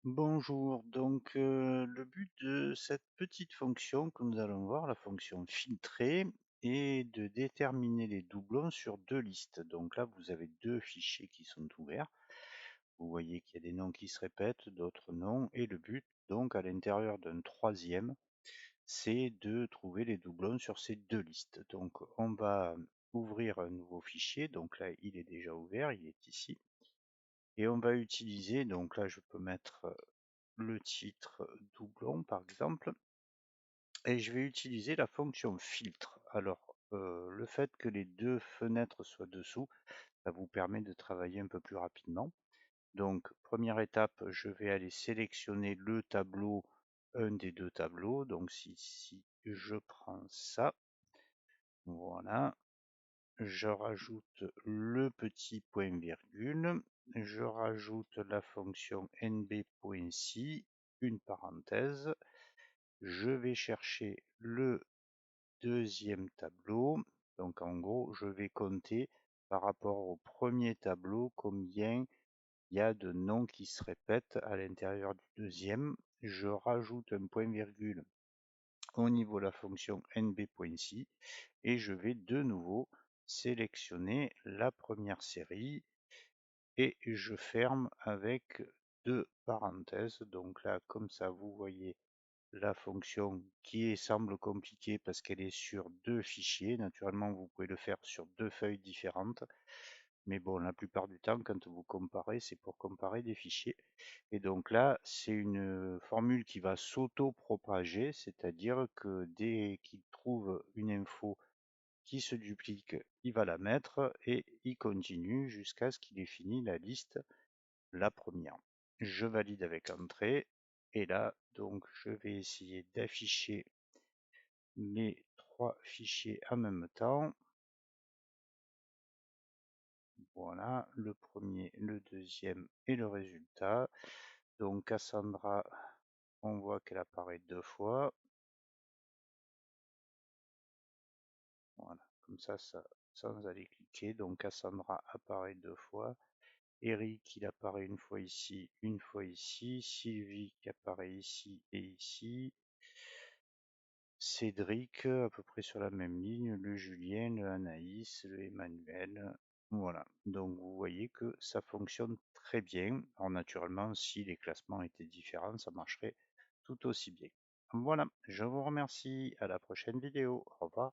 Bonjour, le but de cette petite fonction que nous allons voir, la fonction filtrer, est de déterminer les doublons sur deux listes. Donc là, vous avez deux fichiers qui sont ouverts. Vous voyez qu'il y a des noms qui se répètent, d'autres non, et le but, donc à l'intérieur d'un troisième, c'est de trouver les doublons sur ces deux listes. Donc on va ouvrir un nouveau fichier, donc là il est déjà ouvert, il est ici. Et on va utiliser, donc là je peux mettre le titre doublon par exemple, et je vais utiliser la fonction filtre. Alors, le fait que les deux fenêtres soient dessous, ça vous permet de travailler un peu plus rapidement. Donc, première étape, je vais aller sélectionner le tableau, un des deux tableaux. Donc, si je prends ça, voilà, je rajoute le petit point virgule, je rajoute la fonction nb.si, une parenthèse, je vais chercher le deuxième tableau. Donc en gros, je vais compter par rapport au premier tableau combien il y a de noms qui se répètent à l'intérieur du deuxième. Je rajoute un point virgule au niveau de la fonction nb.si et je vais de nouveau sélectionner la première série et je ferme avec deux parenthèses. Donc là, comme ça, vous voyez la fonction qui semble compliquée parce qu'elle est sur deux fichiers. Naturellement, vous pouvez le faire sur deux feuilles différentes. Mais bon, la plupart du temps, quand vous comparez, c'est pour comparer des fichiers. Et donc là, c'est une formule qui va s'auto-propager, c'est-à-dire que dès qu'il trouve une info qui se duplique, il va la mettre et il continue jusqu'à ce qu'il ait fini la liste, la première. Je valide avec entrée et là, donc, je vais essayer d'afficher mes trois fichiers en même temps. Voilà, le premier, le deuxième et le résultat. Donc Cassandra, on voit qu'elle apparaît deux fois. Voilà, comme ça, sans aller cliquer. Donc Cassandra apparaît deux fois. Eric, il apparaît une fois ici, une fois ici. Sylvie qui apparaît ici et ici. Cédric, à peu près sur la même ligne, le Julien, le Anaïs, le Emmanuel. Voilà, donc vous voyez que ça fonctionne très bien. Alors naturellement, si les classements étaient différents, ça marcherait tout aussi bien. Voilà, je vous remercie, à la prochaine vidéo. Au revoir.